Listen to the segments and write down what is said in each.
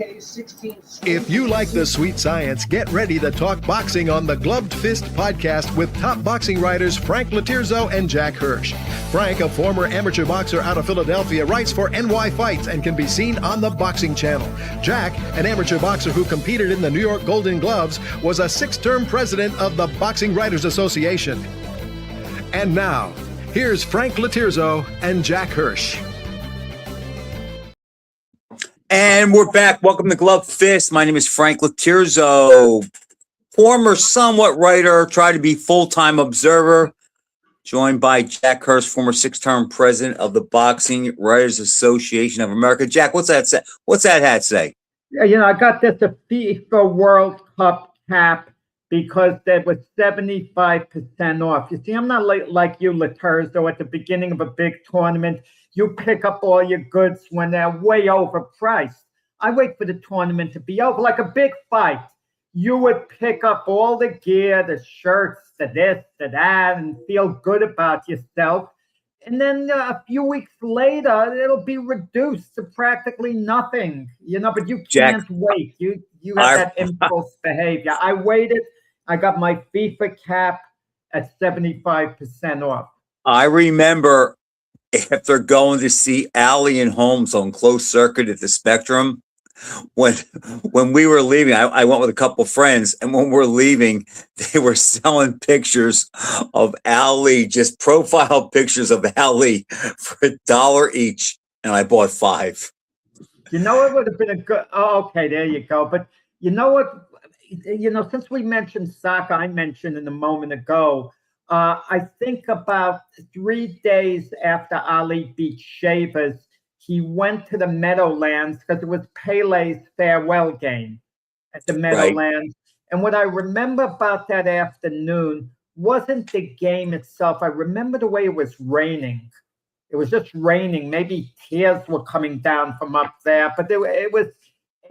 If you like the sweet science, get ready to talk boxing on the Gloved Fist podcast with top boxing writers Frank LOTERIZO and Jack Hirsch. Frank, a former amateur boxer out of Philadelphia, writes for NY Fights and can be seen on the Boxing Channel. Jack, an amateur boxer who competed in the New York Golden Gloves, was a 6-term president of the Boxing Writers Association. And now, here's Frank LOTERIZO and Jack Hirsch. And we're back. Welcome to Gloved Fist. My name is Frank LOTERIZO, former somewhat writer, try to be full-time observer, joined by Jack Hirsch, former 6-term president of the Boxing Writers Association of America. Jack, what's that say? What's that hat say? Yeah, I got this a FIFA World Cup cap because there was 75% off. You see, I'm not like you, LOTERIZO, at the beginning of a big tournament. You pick up all your goods when they're way overpriced. I wait for the tournament to be over, like a big fight. You would pick up all the gear, the shirts, the this, the that, and feel good about yourself. And then a few weeks later, it'll be reduced to practically nothing, but you can't wait. You have that impulse behavior. I waited. I got my FIFA cap at 75% off. I remember after going to see Allie and Holmes on closed circuit at the Spectrum, when we were leaving, I went with a couple friends, and when we're leaving, they were selling pictures of Allie, just profile pictures of Allie for $1 each, and I bought 5. It would have been a good. Oh, okay, there you go. But you know what? Since we mentioned soccer, I mentioned in a moment ago. I think about 3 days after Ali beat Shavers, he went to the Meadowlands because it was Pele's farewell game at the Meadowlands. Right. And what I remember about that afternoon wasn't the game itself. I remember the way it was raining. It was just raining. Maybe tears were coming down from up there. But it was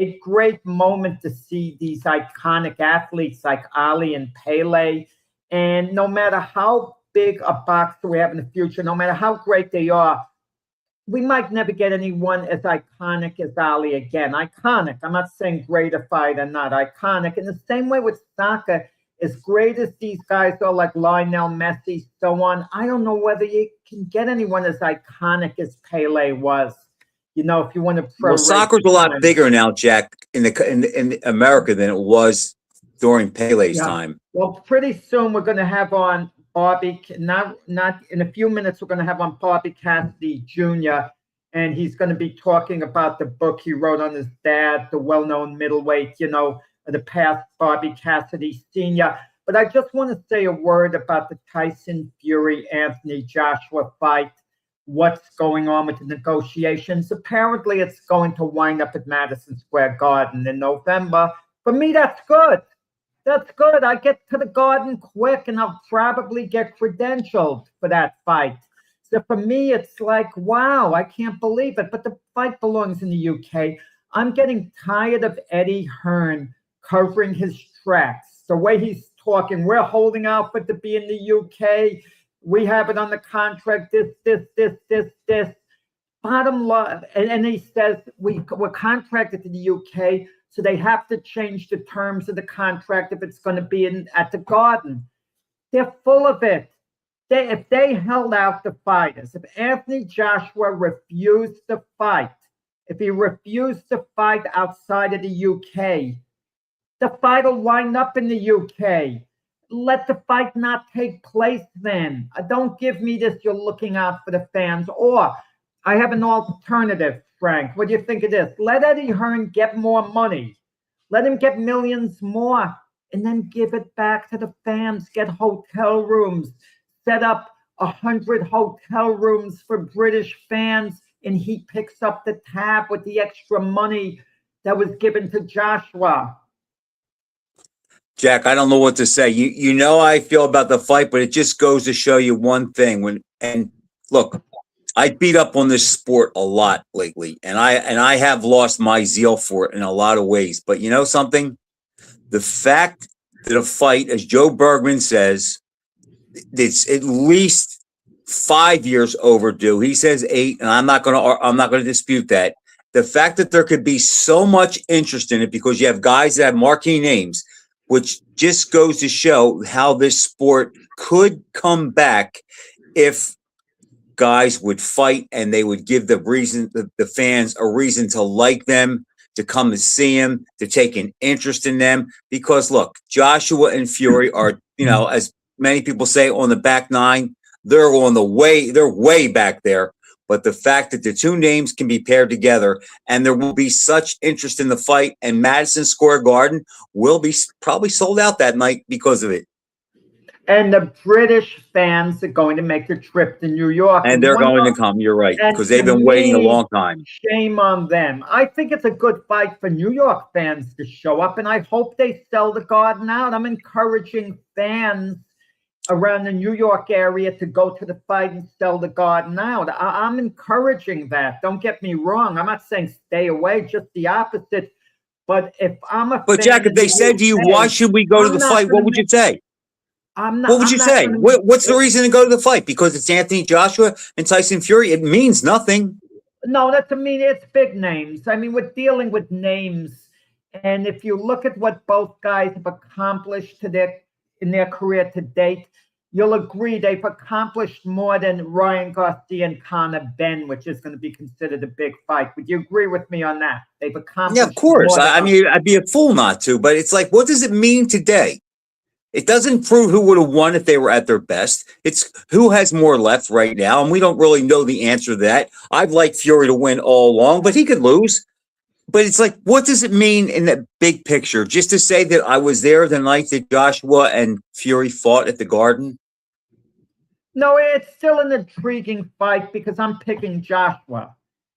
a great moment to see these iconic athletes like Ali and Pele. And no matter how big a boxer we have in the future, no matter how great they are, we might never get anyone as iconic as Ali again. Iconic. I'm not saying greater fighter, not iconic. In the same way with soccer, as great as these guys are, like Lionel Messi, so on, I don't know whether you can get anyone as iconic as Pele was. If you want to Well, soccer's a lot bigger now, Jack, in America than it was during Pele's time. Well, pretty soon we're going to have on Bobby, not in a few minutes, we're going to have on Bobby Cassidy Jr., and he's going to be talking about the book he wrote on his dad, the well-known middleweight, the past Bobby Cassidy Sr. But I just want to say a word about the Tyson Fury-Anthony Joshua fight, what's going on with the negotiations. Apparently, it's going to wind up at Madison Square Garden in November. For me, that's good. That's good. I get to the Garden quick, and I'll probably get credentialed for that fight. So for me, it's like, wow, I can't believe it. But the fight belongs in the UK. I'm getting tired of Eddie Hearn covering his tracks. The way he's talking, we're holding out for it to be in the UK. We have it on the contract, this. Bottom line, and he says we're contracted to the UK, so they have to change the terms of the contract if it's going to be at the Garden. They're full of it. If they held out the fighters, if Anthony Joshua refused to fight, if he refused to fight outside of the UK, the fight will wind up in the UK. Let the fight not take place then. Don't give me this, you're looking out for the fans. Or I have an alternative, Frank. What do you think of this? Let Eddie Hearn get more money. Let him get millions more, and then give it back to the fans. Get hotel rooms. Set up 100 hotel rooms for British fans, and he picks up the tab with the extra money that was given to Joshua. Jack, I don't know what to say. You know how I feel about the fight, but it just goes to show you one thing. Look, I beat up on this sport a lot lately, and I have lost my zeal for it in a lot of ways. But you know something? The fact that a fight, as Joe Bergman says, it's at least 5 years overdue. He says 8, and I'm not going to dispute that. the fact that there could be so much interest in it because you have guys that have marquee names, which just goes to show how this sport could come back if guys would fight and they would give the fans a reason to like them, to come and see them, to take an interest in them. Because look, Joshua and Fury are, as many people say, on the back nine. They're way back there. But the fact that the two names can be paired together and there will be such interest in the fight, and Madison Square Garden will be probably sold out that night because of it. And the British fans are going to make the trip to New York. And they're going to come, you're right, because they've been waiting a long time. Shame on them. I think it's a good fight for New York fans to show up, and I hope they sell the Garden out. I'm encouraging fans around the New York area to go to the fight and sell the Garden out. I'm encouraging that. Don't get me wrong. I'm not saying stay away, just the opposite. But if I'm a But Jack, if they said to you, why should we go to the fight, what would you say? What would you say? What's the reason to go to the fight? Because it's Anthony Joshua and Tyson Fury? It means nothing. No, it's big names. I mean, we're dealing with names. And if you look at what both guys have accomplished in their career to date, you'll agree they've accomplished more than Ryan Garcia and Conor Benn, which is going to be considered a big fight. Would you agree with me on that? They've accomplished. Yeah, of course. I mean, I'd be a fool not to, but it's like, what does it mean today? It doesn't prove who would have won if they were at their best. It's who has more left right now, and we don't really know the answer to that. I'd like Fury to win all along, but he could lose. But it's like, what does it mean in the big picture? Just to say that I was there the night that Joshua and Fury fought at the Garden? No, it's still an intriguing fight because I'm picking Joshua.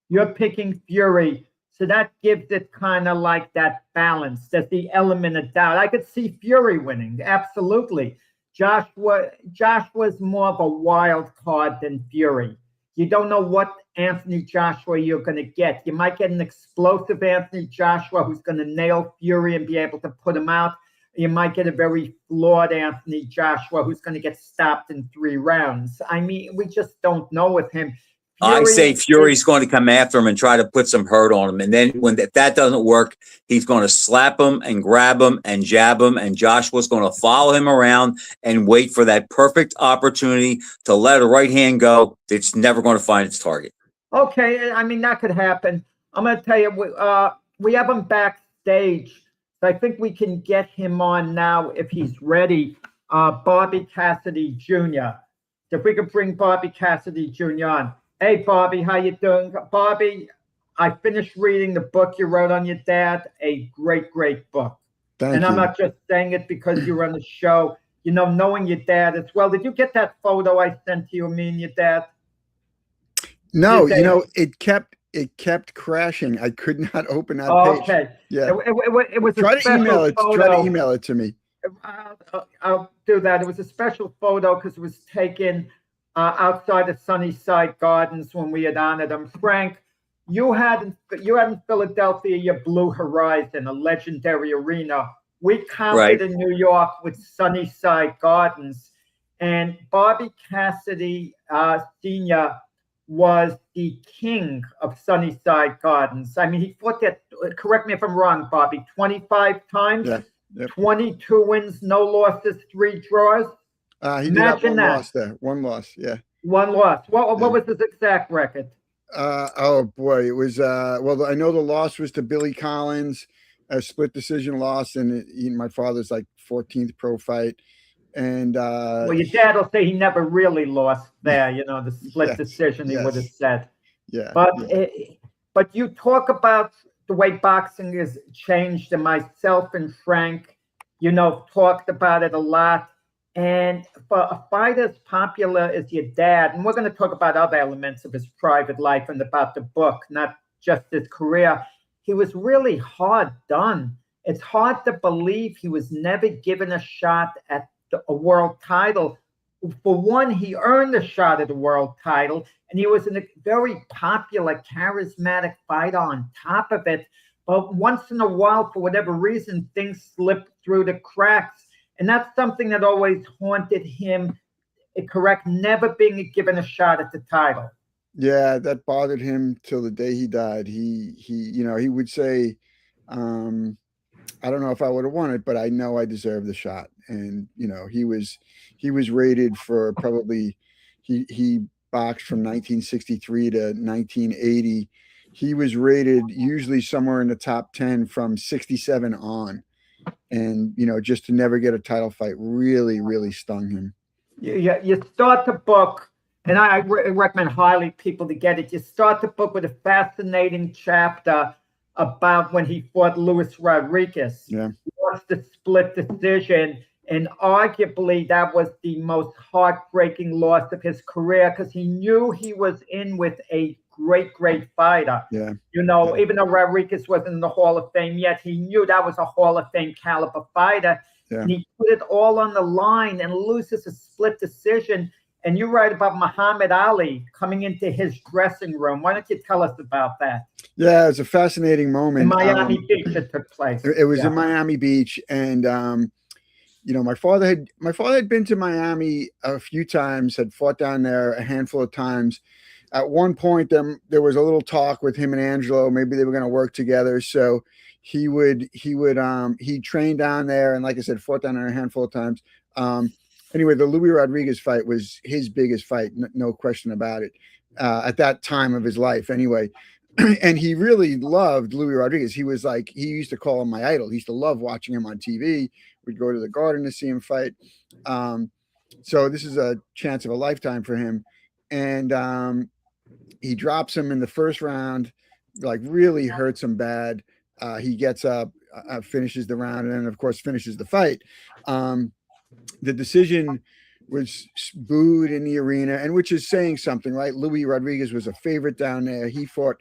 You're picking Fury. So that gives it kind of like that balance. There's the element of doubt. I could see Fury winning, absolutely. Joshua's more of a wild card than Fury. You don't know what Anthony Joshua you're going to get. You might get an explosive Anthony Joshua who's going to nail Fury and be able to put him out. You might get a very flawed Anthony Joshua who's going to get stopped in 3 rounds. I mean, we just don't know with him. I say Fury's going to come after him and try to put some hurt on him. And then when that doesn't work, he's going to slap him and grab him and jab him. And Joshua's going to follow him around and wait for that perfect opportunity to let a right hand go. It's never going to find its target. Okay. I mean, that could happen. I'm going to tell you, we have him backstage. So I think we can get him on now if he's ready. Bobby Cassidy Jr. If we could bring Bobby Cassidy Jr. on. Hey, Bobby, how you doing? Bobby, I finished reading the book you wrote on your dad. A great, great book. Thank you. I'm not just saying it because you were on the show. Knowing your dad as well. Did you get that photo I sent to you, me and your dad? No, it kept crashing. I could not open that page. Okay. Yeah. It was Try a special photo. Try to email it to me. I'll do that. It was a special photo because it was taken outside of Sunnyside Gardens when we had honored him. Frank, you had in Philadelphia your Blue Horizon, a legendary arena. We counted in New York with Sunnyside Gardens, and Bobby Cassidy Sr. was the king of Sunnyside Gardens. I mean, he fought that, correct me if I'm wrong, Bobby, 25 times, Yep. 22 wins, no losses, 3 draws. He did have one loss there. One loss, yeah. One loss. What was his exact record? Oh boy, it was. Well, I know the loss was to Billy Collins, a split decision loss, and my father's like 14th pro fight. And well, your dad will say he never really lost there. The split decision he would have said. Yeah. But you talk about the way boxing has changed, and myself and Frank, talked about it a lot. And for a fighter as popular as your dad, and we're going to talk about other elements of his private life and about the book, not just his career, he was really hard done. It's hard to believe he was never given a shot at a world title. For one, he earned a shot at a world title, and he was a very popular, charismatic fighter on top of it. But once in a while, for whatever reason, things slipped through the cracks. And that's something that always haunted him, correct? Never being given a shot at the title. Yeah, that bothered him till the day he died. He would say, I don't know if I would have won it, but I know I deserve the shot. And he was rated for probably he boxed from 1963 to 1980. He was rated usually somewhere in the top 10 from 67 on. And just to never get a title fight really, really stung him. You start the book, and I recommend highly people to get it. You start the book with a fascinating chapter about when he fought Luis Rodriguez. Yeah. Lost the split decision, and arguably that was the most heartbreaking loss of his career because he knew he was in with a great fighter. Yeah. Even though Rodriguez wasn't in the Hall of Fame yet, he knew that was a Hall of Fame caliber fighter. Yeah. And he put it all on the line and loses a split decision. And you write about Muhammad Ali coming into his dressing room. Why don't you tell us about that? Yeah, it's a fascinating moment. In Miami Beach, it took place. It was in Miami Beach, and my father had been to Miami a few times, had fought down there a handful of times. At one point, there was a little talk with him and Angelo. Maybe they were going to work together. So he trained down there, and like I said, fought down there a handful of times. Anyway, the Luis Rodriguez fight was his biggest fight, no question about it, at that time of his life. Anyway, and he really loved Luis Rodriguez. He used to call him my idol. He used to love watching him on TV. We'd go to the Garden to see him fight. So this is a chance of a lifetime for him. And he drops him in the first round, like really hurts him bad. He gets up, finishes the round, and then of course finishes the fight. The decision was booed in the arena, and which is saying something, right? Luis Rodriguez was a favorite down there. He fought,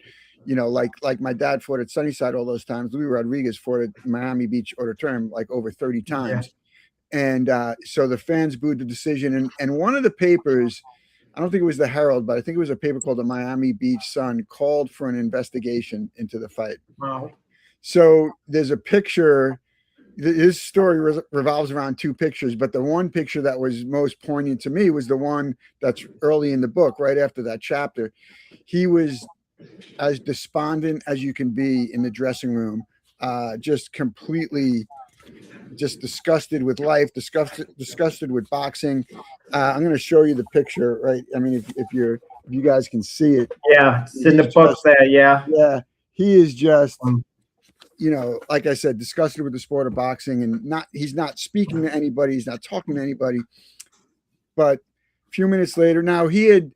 like my dad fought at Sunnyside all those times. Luis Rodriguez fought at Miami Beach Auditorium like over 30 times. Yeah. And so the fans booed the decision. And one of the papers, I don't think it was the Herald, but I think it was a paper called the Miami Beach Sun, called for an investigation into the fight. Wow. So there's a picture. His story revolves around two pictures, but the one picture that was most poignant to me was the one that's early in the book, right after that chapter. He was as despondent as you can be in the dressing room, just completely disgusted with life, disgusted with boxing. I'm going to show you the picture, right? I mean, if you guys can see it. Yeah, it's in the book there, yeah. Yeah, he is just... like I said, disgusted with the sport of boxing, and he's not speaking to anybody. He's not talking to anybody. But a few minutes later, now he'd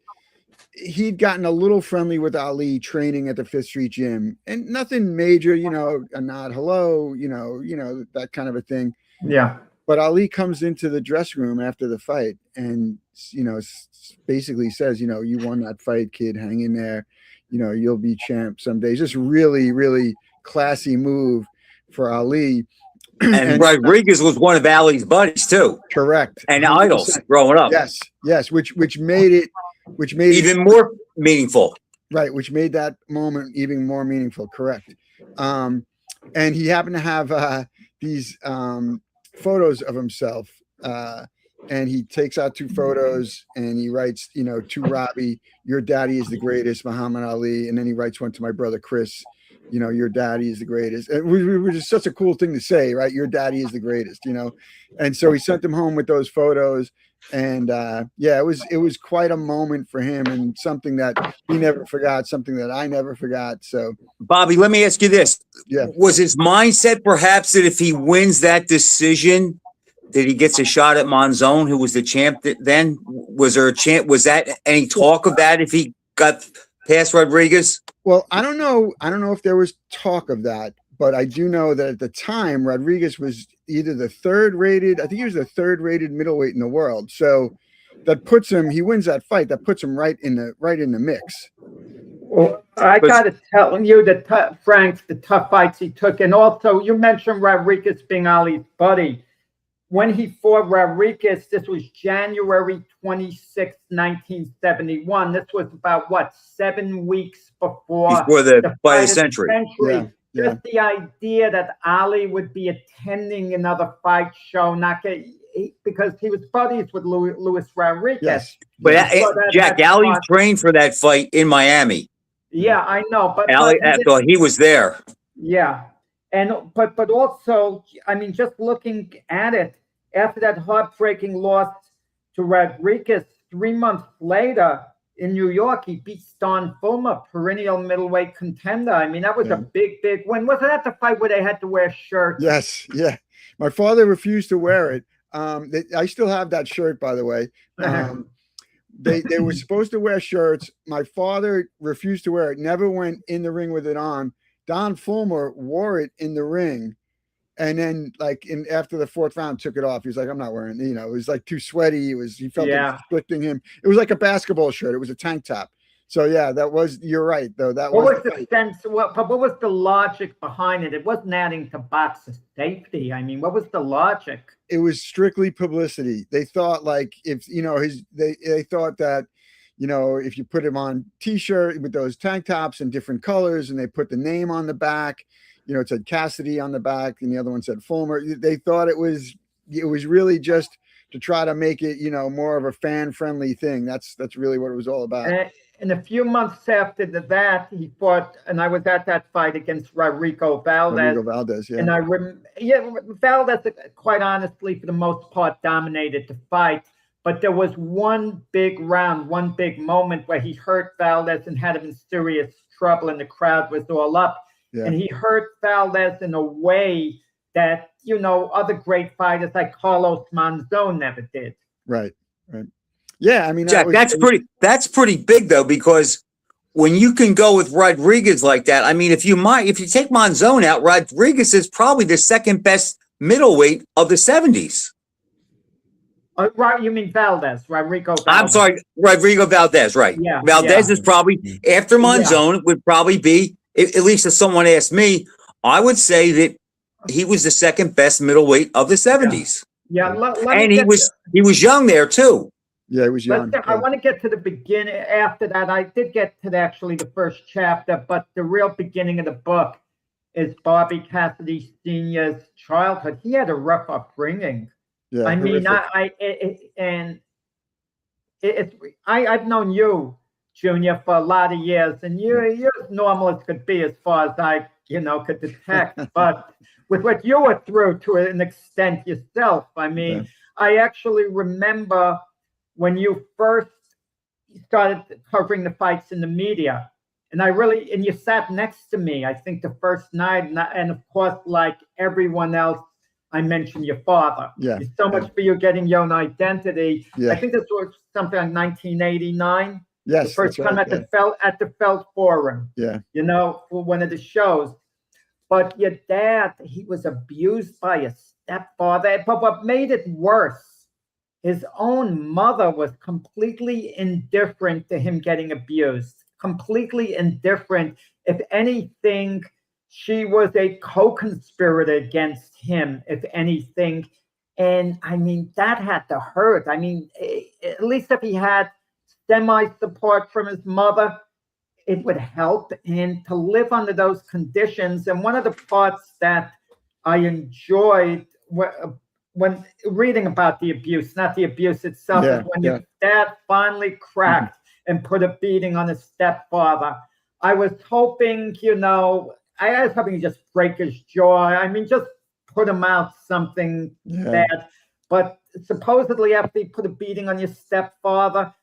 gotten a little friendly with Ali training at the Fifth Street Gym, and nothing major, a nod, hello, that kind of a thing. Yeah. But Ali comes into the dressing room after the fight and, basically says, you won that fight, kid, hang in there. You'll be champ someday. Just really, really classy move for Ali. And Rodriguez was one of Ali's buddies too. Correct. And idols growing up. Yes, which made it even more meaningful. Right, which made that moment even more meaningful. Correct. And he happened to have these photos of himself, and he takes out two photos and he writes, to Robbie, your daddy is the greatest, Muhammad Ali. And then he writes one to my brother Chris, your daddy is the greatest. It was just such a cool thing to say, right? Your daddy is the greatest, And so he sent them home with those photos. And it was quite a moment for him, and something that he never forgot, something that I never forgot. So, Bobby, let me ask you this. Yeah. Was his mindset perhaps that if he wins that decision, that he gets a shot at Monzon, who was the champ then? Was there a chance? Was that any talk of that if he got past Rodriguez? Well, I don't know if there was talk of that, but I do know that at the time Rodriguez was either the third rated middleweight in the world. So that puts him, he wins that fight, that puts him right in the mix. Well, I got to tell you that Frank, the tough fights he took, and also you mentioned Rodriguez being Ali's buddy. When he fought Rodriguez, this was January 26, 1971. This was about 7 weeks before the fight of the century. Yeah. Just the idea that Ali would be attending another fight show, because he was buddies with Luis Rodriguez. Yes. But Jack, Ali fought. trained for that fight in Miami. Yeah, I know, but Ali, so he was there. yeah, and but also, I mean, just looking at it, after that heartbreaking loss to Rodriguez, 3 months later in New York, he beat Stan Fulmer, perennial middleweight contender. I mean, that was a big win. Wasn't that the fight where they had to wear shirts? Yes, yeah. My father refused to wear it. I still have that shirt, by the way. They were supposed to wear shirts. My father refused to wear it, never went in the ring with it on. Don Fulmer wore it in the ring. And then after the 4th round, took it off. He was like, I'm not wearing it. It was like too sweaty. He felt it was afflicting him. It was like a basketball shirt. It was a tank top. So yeah, you're right though. What was the sense? What was the logic behind it? It wasn't adding to boxer safety. I mean, what was the logic? It was strictly publicity. They thought if they thought that, if you put him on t-shirt with those tank tops in different colors and they put the name on the back, it said Cassidy on the back and the other one said Fulmer. They thought it was really just to try to make it, more of a fan-friendly thing. That's really what it was all about. And a few months after that, he fought, and I was at that fight against Rodrigo Valdez. Yeah. And Valdez, quite honestly, for the most part, dominated the fight. But there was one big round, one big moment where he hurt Valdez and had him in serious trouble, and the crowd was all up. Yeah. And he hurt Valdez in a way that, other great fighters like Carlos Monzon never did. Right. Yeah, I mean, Jack, that's pretty big though, because when you can go with Rodriguez like that, I mean, if you take Monzon out, Rodriguez is probably the second best middleweight of the 70s. Right, you mean Valdez, Rodrigo Valdez. I'm sorry, Rodrigo Valdez, right. Yeah. Valdez is probably, after Monzon, would probably be, at least if someone asked me, I would say that he was the second best middleweight of the 70s. Yeah, and he was young there too. Yeah, he was young. I want to get to the beginning. After that, I did get to actually the first chapter, but the real beginning of the book is Bobby Cassidy Sr.'s childhood. He had a rough upbringing. Yeah, I mean, I've known you, Junior, for a lot of years, and you're as normal as could be as far as I, could detect. But with what you were through to an extent yourself, I mean, I actually remember when you first started covering the fights in the media, and you sat next to me, I think the first night, and of course, like everyone else, I mentioned your father. Yeah. So much for you getting your own identity. Yeah. I think this was something like 1989. Yes. The first time at the Felt Forum. Yeah. For one of the shows. But your dad, he was abused by a stepfather. But what made it worse, his own mother was completely indifferent to him getting abused. Completely indifferent. If anything, she was a co-conspirator against him, if anything. And I mean, that had to hurt. I mean, at least if he had semi-support from his mother, it would help. And to live under those conditions. And one of the parts that I enjoyed when reading about the abuse, not the abuse itself, is when your dad finally cracked and put a beating on his stepfather. I was hoping, I was hoping he'd just break his jaw. I mean, just put him out something bad. But supposedly after he put a beating on your stepfather,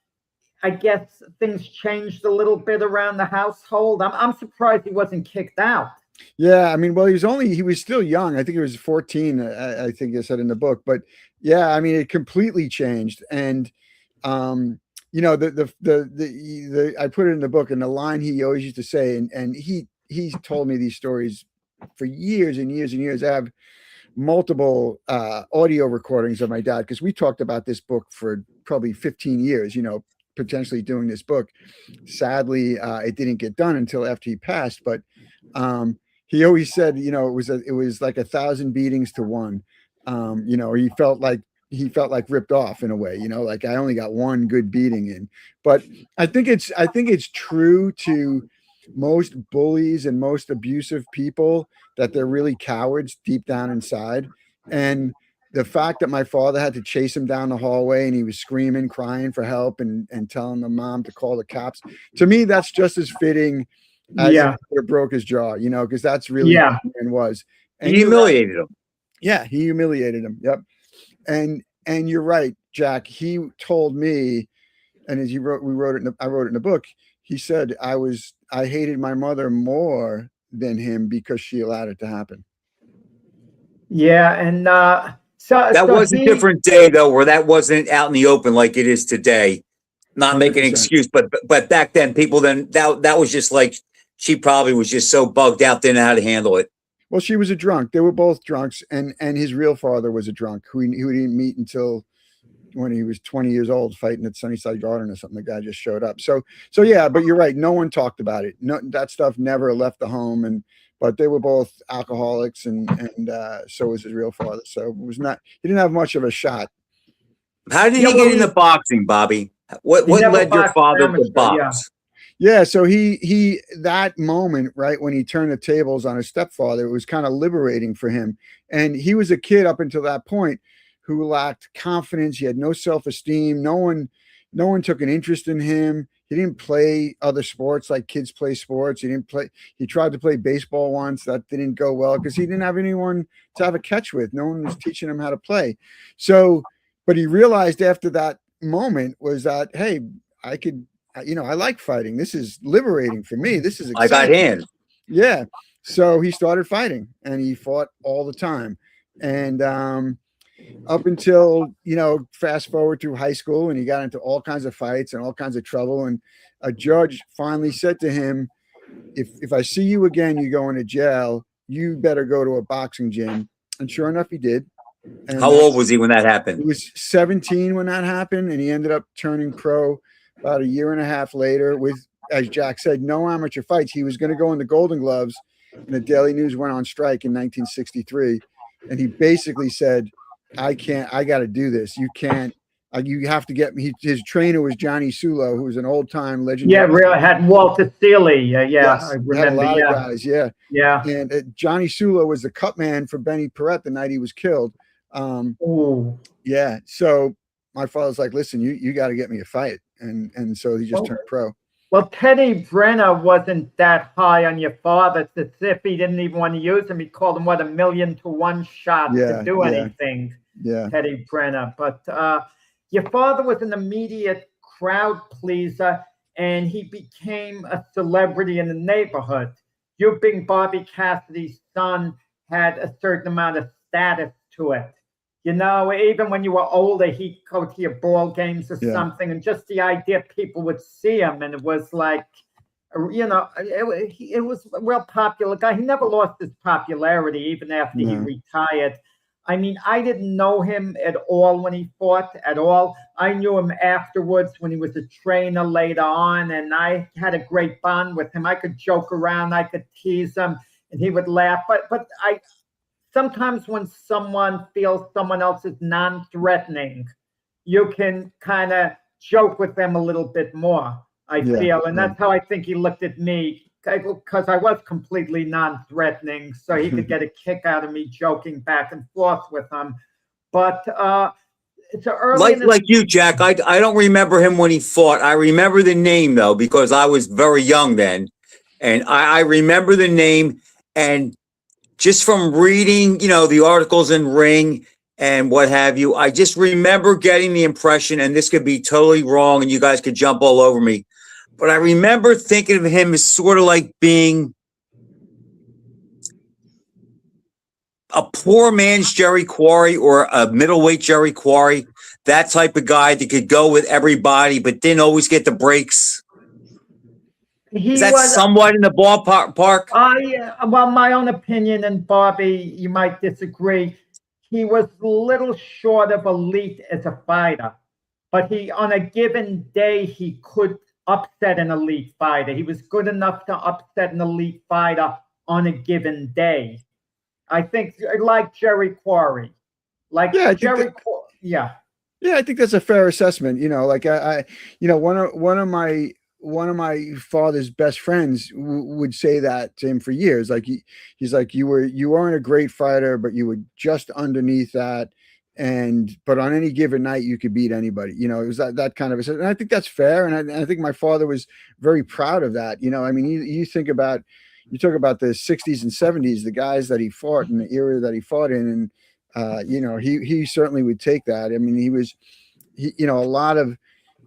I guess things changed a little bit around the household. I'm surprised he wasn't kicked out. Yeah, I mean, well, he was still young. I think he was 14, I think I said in the book. But yeah, I mean, it completely changed. And, I put it in the book, and the line he always used to say, and he's told me these stories for years and years and years. I have multiple audio recordings of my dad, because we talked about this book for probably 15 years, potentially doing this book. Sadly, it didn't get done until after he passed. But he always said, it was like 1,000 beatings to one. He felt like ripped off in a way, like I only got one good beating in. But I think it's true to most bullies and most abusive people that they're really cowards deep down inside. And the fact that my father had to chase him down the hallway and he was screaming, crying for help and telling the mom to call the cops. To me, that's just as fitting as if he broke his jaw, you know, because that's really what the man was. And He humiliated him. Yeah, he humiliated him. Yep. And you're right, Jack. He told me, and as I wrote it in the book. He said, I hated my mother more than him because she allowed it to happen. Yeah. And that was a different day, though, where that wasn't out in the open like it is today. Not 100%. Making an excuse, but back then, people that was just like, she probably was just so bugged out, didn't know how to handle it. Well, she was a drunk. They were both drunks, and his real father was a drunk who he didn't meet until when he was 20 years old, fighting at Sunnyside Garden or something. The guy just showed up. So yeah, but you're right. No one talked about it. No, that stuff never left the home. But they were both alcoholics, and so was his real father. So it was not. He didn't have much of a shot. How did he get into boxing, Bobby? What led your father to box? Yeah, so he that moment, right, when he turned the tables on his stepfather, it was kind of liberating for him. And he was a kid up until that point who lacked confidence. He had no self-esteem. No one took an interest in him. He didn't play other sports like kids play sports. He tried to play baseball once. That didn't go well because he didn't have anyone to have a catch with. No one was teaching him how to play. So, but he realized after that moment was that, hey, I could, I like fighting. This is liberating for me. This is exciting. I got hands. Yeah. So he started fighting, and he fought all the time. And up until, fast forward through high school, and he got into all kinds of fights and all kinds of trouble. And a judge finally said to him, if I see you again, you go into jail, you better go to a boxing gym. And sure enough, he did. And how old was he when that happened? He was 17 when that happened, and he ended up turning pro about a year and a half later with, as Jack said, no amateur fights. He was going to go in the Golden Gloves, and the Daily News went on strike in 1963. And he basically said, I got to do this. You can't, you have to get me. His trainer was Johnny Sulo, who was an old time legend. Yeah, really had Walter Seeley. Yes, I remember. Had a lot of guys. Yeah. Yeah. And Johnny Sulo was the cut man for Benny Perrette the night he was killed. Yeah. So my father's like, listen, you got to get me a fight. And so he just turned pro. Well, Teddy Brenner wasn't that high on your father. It's as if he didn't even want to use him. He called him, 1,000,000 to 1 shot to do anything. Yeah. Teddy Brenner. But your father was an immediate crowd pleaser, and he became a celebrity in the neighborhood. You being Bobby Cassidy's son had a certain amount of status to it. Even when you were older, he'd go to your ball games or something, and just the idea people would see him, and it was like, it was a real popular guy. He never lost his popularity even after he retired. I mean, I didn't know him at all when he fought at all. I knew him afterwards when he was a trainer later on, and I had a great bond with him. I could joke around, I could tease him, and he would laugh. But sometimes when someone feels someone else is non-threatening, you can kind of joke with them a little bit more, I feel. And that's how I think he looked at me, because I was completely non-threatening, so he could get a kick out of me joking back and forth with him. But it's early like you, Jack, I don't remember him when he fought. I remember the name, though, because I was very young then. And I remember the name, and just from reading, the articles in Ring and what have you, I just remember getting the impression, and this could be totally wrong, and you guys could jump all over me, but I remember thinking of him as sort of like being a poor man's Jerry Quarry or a middleweight Jerry Quarry, that type of guy that could go with everybody, but didn't always get the breaks. Is that somewhat in the ballpark? Well, my own opinion, and Bobby, you might disagree, he was a little short of elite as a fighter, but on a given day, he could upset an elite fighter. He was good enough to upset an elite fighter on a given day. I think like Jerry Quarry. Yeah, I think that's a fair assessment. One of my father's best friends would say that to him for years. Like he's like, you weren't a great fighter, but you were just underneath that. but on any given night you could beat anybody. You know, it was that kind of a, and I think that's fair. And I think my father was very proud of that. You know, I mean, you talk about the 60s and 70s, the guys that he fought in the era that he fought in, and you know, he certainly would take that. I mean, you know, a lot of,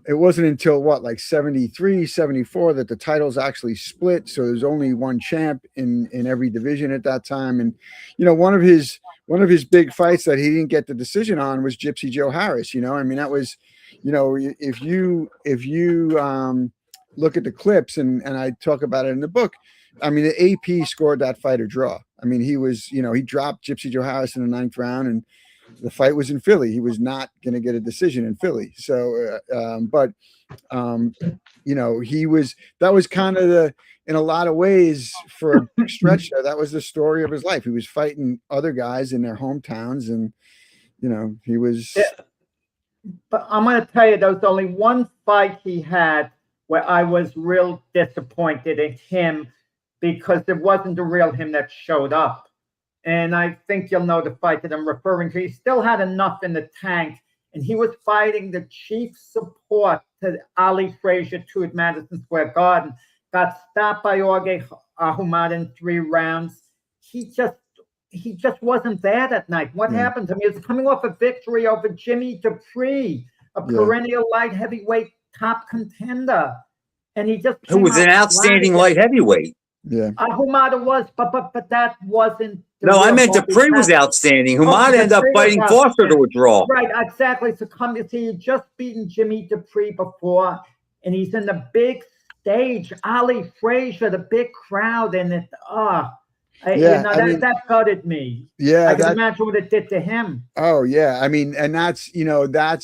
it wasn't until like 73, 74 that the titles actually split. So there's only one champ in every division at that time. And, you know, one of his big fights that he didn't get the decision on was Gypsy Joe Harris. You know, I mean, that was, you know, if you look at the clips, and I talk about it in the book, I mean, the AP scored that fight a draw. I mean, he was, you know, he dropped Gypsy Joe Harris in the 9th round, and the fight was in Philly. He was not going to get a decision in Philly. So, you know, that was kind of in a lot of ways, for a big stretch there, that was the story of his life. He was fighting other guys in their hometowns, and, you know, he was. Yeah. But I'm going to tell you, there was only one fight he had where I was real disappointed in him, because there wasn't the real him that showed up. And I think you'll know the fight that I'm referring to. He still had enough in the tank, and he was fighting the chief support to Ali Frazier 2 at Madison Square Garden. Got stopped by Jorge Ahumad in 3 rounds. He just wasn't there that night. What happened to him? He was coming off a victory over Jimmy Dupree, a perennial light heavyweight top contender. And he just Who was an outstanding light heavyweight. Yeah. Humada was, but that wasn't. No, I meant Dupree was outstanding. Humada ended up fighting Foster to a draw. Right, exactly. So come to see, you just beaten Jimmy Dupree before, and he's in the big stage. Ali Frazier, the big crowd, and it. That gutted me. Yeah, I can imagine what it did to him. Oh yeah, I mean, and that's, you know, that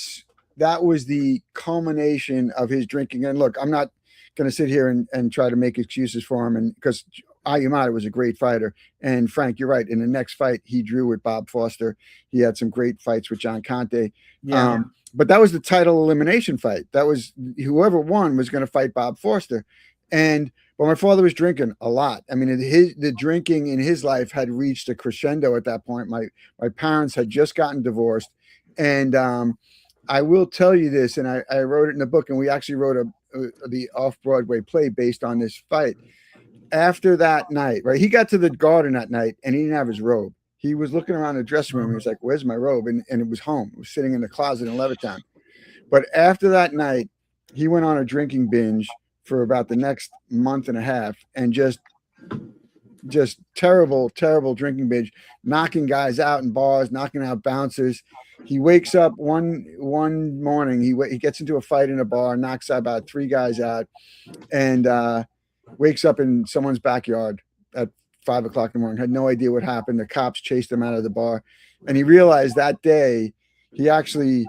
was the culmination of his drinking. And look, I'm not going to sit here and try to make excuses for him, and because Ahumada was a great fighter, and Frank, you're right. In the next fight, he drew with Bob Foster. He had some great fights with John Conte. Yeah. But that was the title elimination fight. That was whoever won was going to fight Bob Foster, but my father was drinking a lot. I mean, the drinking in his life had reached a crescendo at that point. My parents had just gotten divorced, and I will tell you this, and I wrote it in the book, and we actually wrote the off-Broadway play based on this fight. After that night, right, he got to the garden that night, and he didn't have his robe. He was looking around the dressing room. He was like, "Where's my robe?" And it was home. It was sitting in the closet in Levittown. But after that night, he went on a drinking binge for about the next month and a half, and just terrible drinking binge, knocking guys out in bars, knocking out bouncers. He wakes up one morning, he gets into a fight in a bar, knocks about 3 guys out, and wakes up in someone's backyard at 5 o'clock in the morning. Had no idea what happened. The cops chased him out of the bar, and he realized that day he actually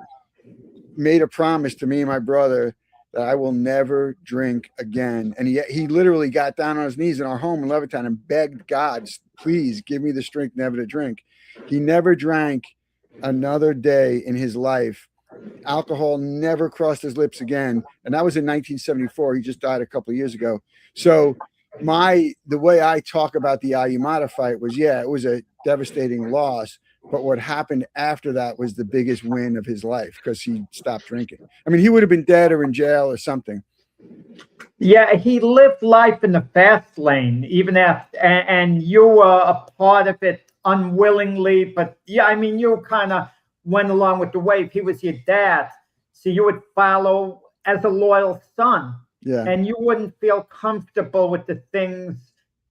made a promise to me and my brother that I will never drink again. And he literally got down on his knees in our home in Levittown and begged God, please give me the strength never to drink. He never drank another day in his life. Alcohol never crossed his lips again. And that was in 1974. He just died a couple of years ago. So the way I talk about the Ahumada fight was, it was a devastating loss. But what happened after that was the biggest win of his life, because he stopped drinking. I mean, he would have been dead or in jail or something. Yeah, he lived life in the fast lane, even after, and you were a part of it unwillingly. But yeah, I mean, you kind of went along with the wave. He was your dad, so you would follow as a loyal son. Yeah, and you wouldn't feel comfortable with the things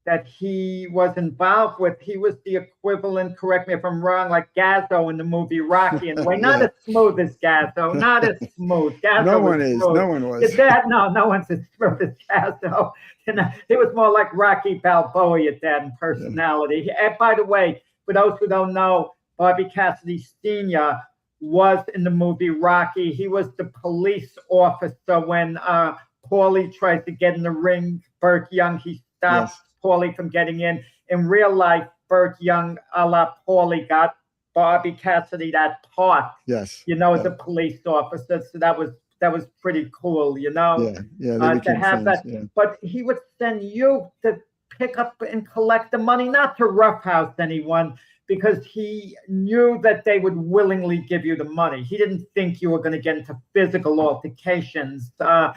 that he was involved with. He was the equivalent, correct me if I'm wrong, like Gazzo in the movie Rocky, in the way. Not as smooth as Gazzo, not as smooth. Gazzo no one is. No one was. Your dad, no one's as smooth as Gazzo. It was more like Rocky Balboa, your dad, in personality. Yeah. And by the way, for those who don't know, Bobby Cassidy Sr. was in the movie Rocky. He was the police officer when Paulie tries to get in the ring. Burt Young, he stops Paulie from getting in. In real life, Burt Young, a la Paulie, got Bobby Cassidy that part. Yes. As a police officer. So that was pretty cool, Yeah. to have that. Yeah. But he would send you to pick up and collect the money, not to roughhouse anyone, because he knew that they would willingly give you the money. He didn't think you were going to get into physical altercations. They'll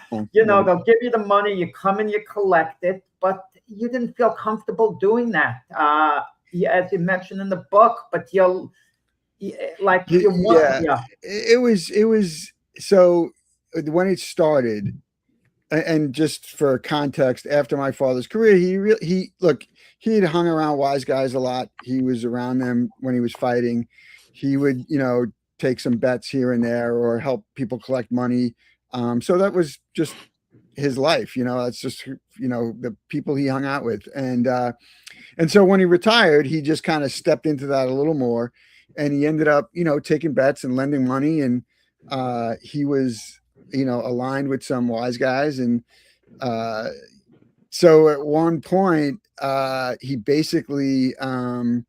give you the money, you come and you collect it, but you didn't feel comfortable doing that, as you mentioned in the book. But it was so when it started. And just for context, after my father's career, he had hung around wise guys a lot. He was around them when he was fighting. He would, take some bets here and there or help people collect money. So that was just his life. That's just, the people he hung out with. And so when he retired, he just kind of stepped into that a little more, and he ended up, taking bets and lending money. And he was, aligned with some wise guys. And so at one point, he basically, I'm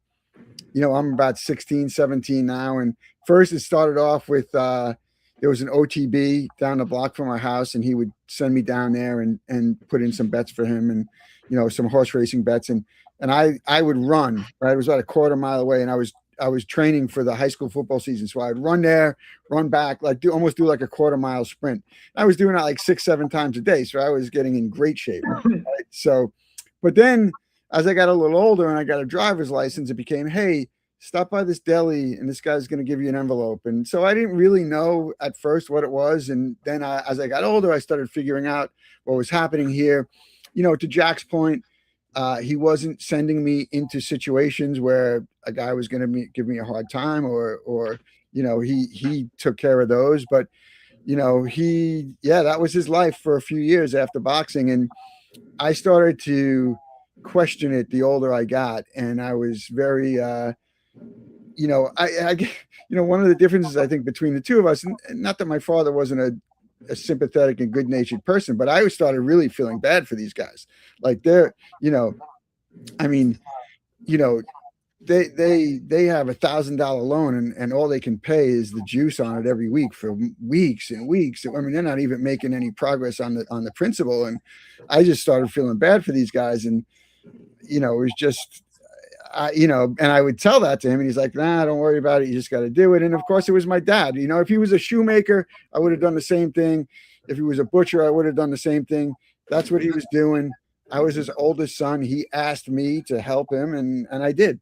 about 16, 17 now. And first it started off with, there was an OTB down the block from our house, and he would send me down there and put in some bets for him, and, some horse racing bets. And I would run, right? It was about a quarter mile away, and I was training for the high school football season. So I'd run there, run back, almost do like a quarter mile sprint. I was doing that like 6-7 times a day. So I was getting in great shape. Right? So, but then as I got a little older and I got a driver's license, it became, hey, stop by this deli and this guy's going to give you an envelope. And so I didn't really know at first what it was. And then as I got older, I started figuring out what was happening here. To Jack's point, he wasn't sending me into situations where a guy was going to give me a hard time, or he took care of those. But that was his life for a few years after boxing, and I started to question it the older I got, and I was very one of the differences I think between the two of us, and not that my father wasn't a sympathetic and good-natured person, but I started really feeling bad for these guys. Like they have $1,000 loan, and all they can pay is the juice on it every week for weeks and weeks. I mean, they're not even making any progress on the principal. And I just started feeling bad for these guys. And, it was just, and I would tell that to him, and he's like, nah, don't worry about it. You just got to do it. And of course it was my dad. If he was a shoemaker, I would have done the same thing. If he was a butcher, I would have done the same thing. That's what he was doing. I was his oldest son. He asked me to help him, and I did.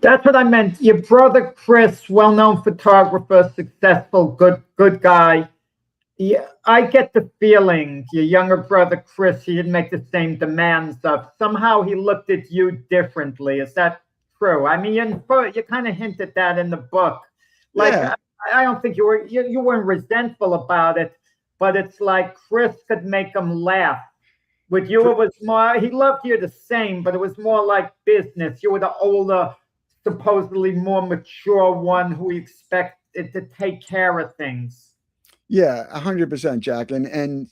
That's what I meant. Your brother Chris, well-known photographer, successful, good guy. Yeah, I get the feeling your younger brother Chris, he didn't make the same demands of. Somehow he looked at you differently. Is that true? I mean, you kind of hinted that in the book. Like, yeah. I don't think you weren't resentful about it, but it's like Chris could make him laugh. With you, it was more, he loved you the same, but it was more like business. You were the older, supposedly more mature one who expected to take care of things. Yeah, 100%, Jack. And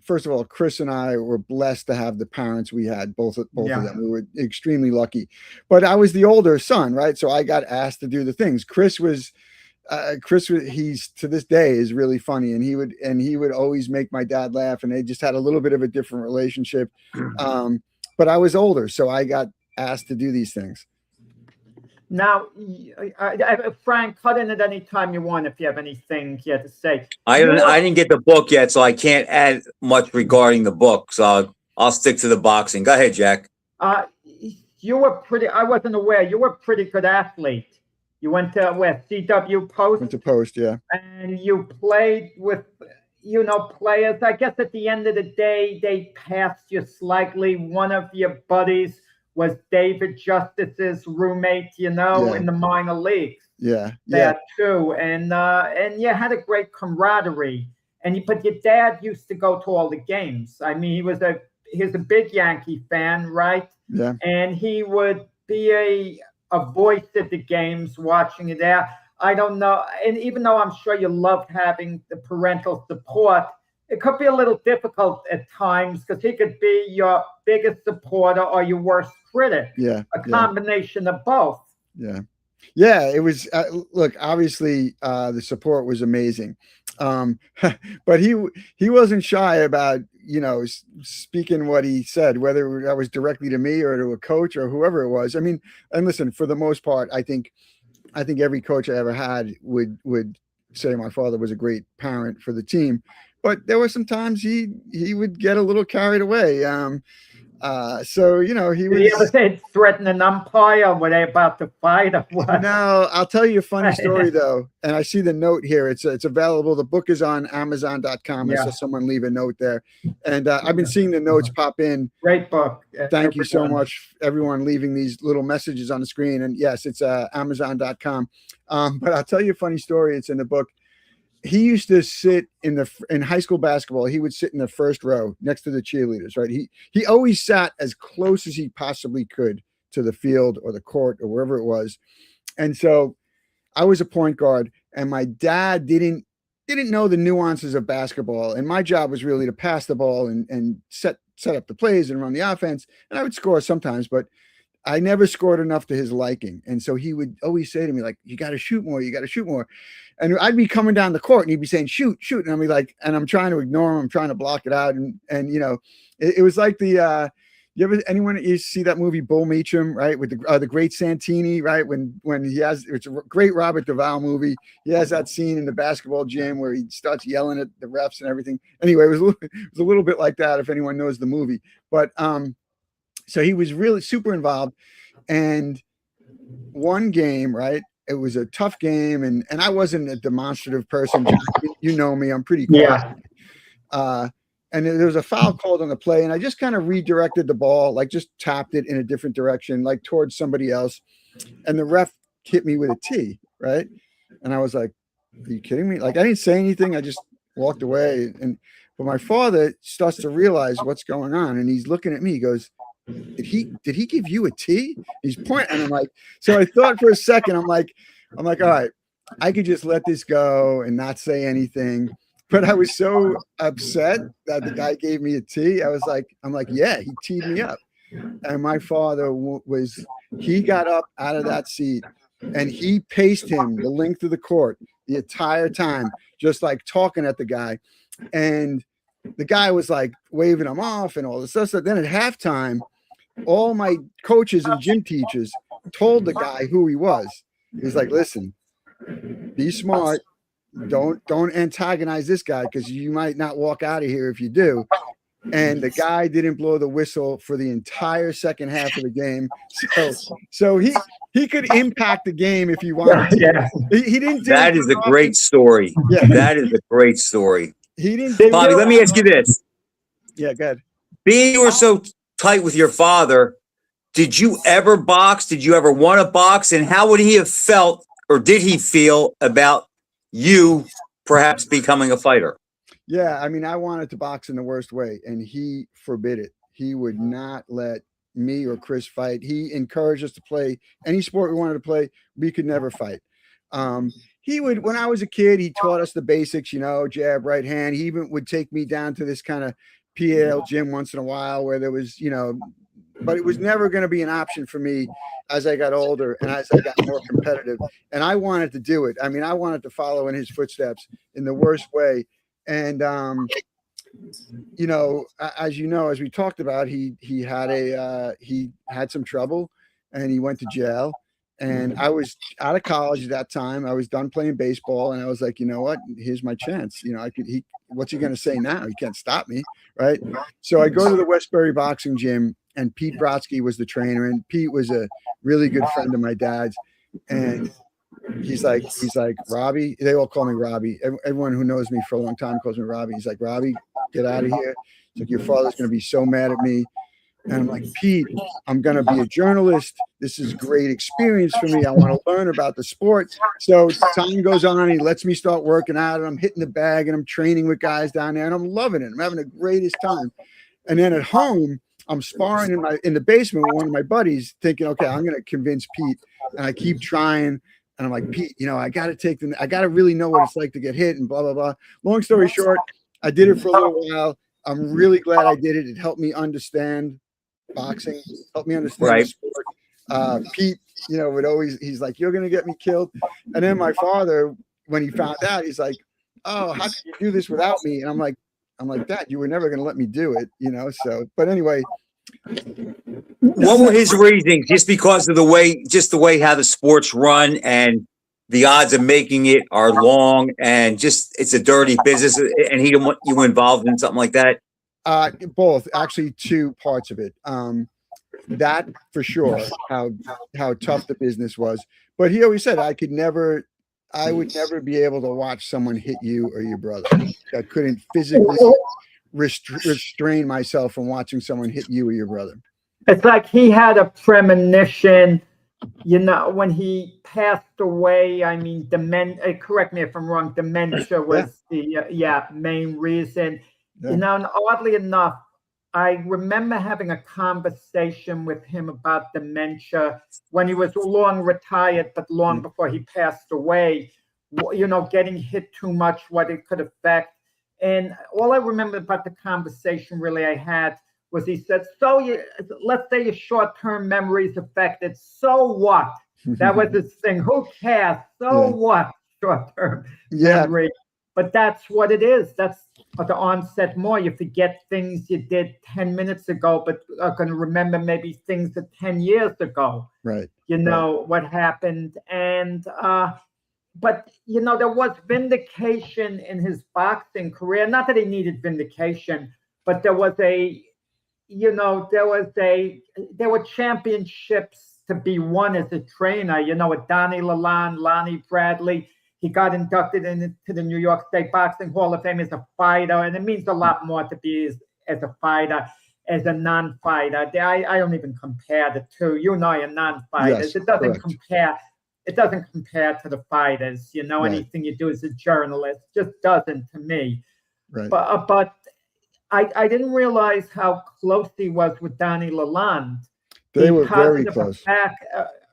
first of all, Chris and I were blessed to have the parents we had, both of them. We were extremely lucky. But I was the older son, right? So I got asked to do the things. Chris was he's to this day is really funny, and he would always make my dad laugh, and they just had a little bit of a different relationship. But I was older, so I got asked to do these things. Now, Frank, cut in at any time you want if you have anything you have to say. I didn't get the book yet, so I can't add much regarding the book. So I'll stick to the boxing. Go ahead, Jack. You were I wasn't aware. You were a pretty good athlete. You went to where? CW Post? Went to Post, yeah. And you played with, players. I guess at the end of the day, they passed you slightly. One of your buddies was David Justice's roommate, in the minor leagues. Yeah. That too. And you had a great camaraderie. But your dad used to go to all the games. I mean, he's a big Yankee fan, right? Yeah. And he would be a voice at the games, watching it there. I don't know. And even though I'm sure you loved having the parental support, it could be a little difficult at times because he could be your biggest supporter or your worst critic. Yeah. A combination of both. Yeah. Yeah. It was, look, obviously the support was amazing. But he wasn't shy about speaking what he said, whether that was directly to me or to a coach or whoever it was. I mean, and listen, for the most part, I think every coach I ever had would say my father was a great parent for the team, but there were some times he would get a little carried away. So he Did he ever was. say threaten an umpire? Were they about to fight or what? No, I'll tell you a funny story though, and I see the note here. It's available. The book is on Amazon.com. I saw someone leave a note there, and I've been seeing the notes pop in. Great book. Thank you so much, everyone, leaving these little messages on the screen. And yes, it's Amazon.com. But I'll tell you a funny story. It's in the book. He used to sit in high school basketball. He would sit in the first row next to the cheerleaders, right? He always sat as close as he possibly could to the field or the court or wherever it was. And so I was a point guard, and my dad didn't know the nuances of basketball. And my job was really to pass the ball and set up the plays and run the offense. And I would score sometimes, but I never scored enough to his liking. And so he would always say to me, like, you got to shoot more. You got to shoot more. And I'd be coming down the court and he'd be saying, shoot. And I'd be like, and I'm trying to ignore him. I'm trying to block it out. And it was like anyone you see that movie Bull Meacham, right? With the great Santini, right? When it's a great Robert Duvall movie. He has that scene in the basketball gym where he starts yelling at the refs and everything. Anyway, it was a little bit like that if anyone knows the movie. But so he was really super involved. And one game, right? It was a tough game, and I wasn't a demonstrative person. You know me, I'm pretty quiet. Yeah. And there was a foul called on the play, and I just kind of redirected the ball, like just tapped it in a different direction, like towards somebody else. And the ref hit me with a tee, right? And I was like, are you kidding me? Like, I didn't say anything. I just walked away. But my father starts to realize what's going on, and he's looking at me. He goes, did he give you a tee? He's pointing, and I'm like, so I thought for a second, I'm like, all right, I could just let this go and not say anything. But I was so upset that the guy gave me a tee. I'm like, yeah, he teed me up. And my father he got up out of that seat and he paced him the length of the court the entire time, just like talking at the guy. And the guy was like waving him off and all this stuff. So then at halftime, all my coaches and gym teachers told the guy who he was. He was like, listen, be smart. Don't antagonize this guy because you might not walk out of here if you do. And the guy didn't blow the whistle for the entire second half of the game. So he could impact the game if he wanted to. Yeah. He didn't do that. Is a great story. Yeah. That is a great story. He didn't. Bobby, let me ask you this. Yeah, go ahead. Being you were so tight with your father, did you ever box? Did you ever want to box? And how would he have felt, or did he feel about you perhaps becoming a fighter? Yeah, I mean, I wanted to box in the worst way, and he forbid it. He would not let me or Chris fight. He encouraged us to play any sport we wanted to play. We could never fight. He would, when I was a kid, he taught us the basics, jab, right hand. He even would take me down to this kind of PAL gym once in a while where there was, but it was never going to be an option for me as I got older and as I got more competitive. And I wanted to do it. I mean, I wanted to follow in his footsteps in the worst way. And, as as we talked about, he had some trouble and he went to jail. And I was out of college at that time. I was done playing baseball, and I was like, you know what? Here's my chance. What's he going to say now? He can't stop me, right? So I go to the Westbury boxing gym, and Pete Brodsky was the trainer, and Pete was a really good friend of my dad's. And he's like, Robbie. They all call me Robbie. Everyone who knows me for a long time calls me Robbie. He's like, Robbie, get out of here. He's like, your father's going to be so mad at me. And I'm like, Pete, I'm going to be a journalist. This is great experience for me. I want to learn about the sport. So time goes on. He lets me start working out, and I'm hitting the bag, and I'm training with guys down there, and I'm loving it. I'm having the greatest time. And then at home, I'm sparring in the basement with one of my buddies, thinking, okay, I'm going to convince Pete. And I keep trying. And I'm like, Pete, I got to really know what it's like to get hit and blah, blah, blah. Long story short, I did it for a little while. I'm really glad I did it. It helped me understand boxing, helped me understand the sport. Pete, he's like, you're going to get me killed. And then my father, when he found out, he's like, oh, how could you do this without me? And I'm like, I'm like, Dad, you were never going to let me do it, So, but anyway. What were his reasons? Just because of the way how the sports run, and the odds of making it are long, and just it's a dirty business, and he didn't want you involved in something like that? Both, actually, two parts of it. That for sure, how tough the business was. But he always said I would never be able to watch someone hit you or your brother. I couldn't physically restrain myself from watching someone hit you or your brother. It's like he had a premonition, when he passed away. I mean, correct me if I'm wrong, dementia was the main reason. Yeah. And oddly enough, I remember having a conversation with him about dementia when he was long retired, but long before he passed away, getting hit too much, what it could affect. And all I remember about the conversation really I had was he said, let's say your short-term memory is affected. So what? That was his thing. Who cares? What? Short-term memory. But that's what it is. That's the onset more. You forget things you did 10 minutes ago, but are going to remember maybe things that 10 years ago. Right. What happened. And, but, there was vindication in his boxing career. Not that he needed vindication, but there were championships to be won as a trainer, with Donnie Lalonde, Lonnie Bradley. He got inducted into the New York State Boxing Hall of Fame as a fighter, and it means a lot more to be as a fighter, as a non-fighter. I don't even compare the two. You're non-fighters. Yes, it doesn't correct. compare. It doesn't compare to the fighters. Right. Anything you do as a journalist just doesn't to me. Right. But I didn't realize how close he was with Donnie Lalonde. They were very close.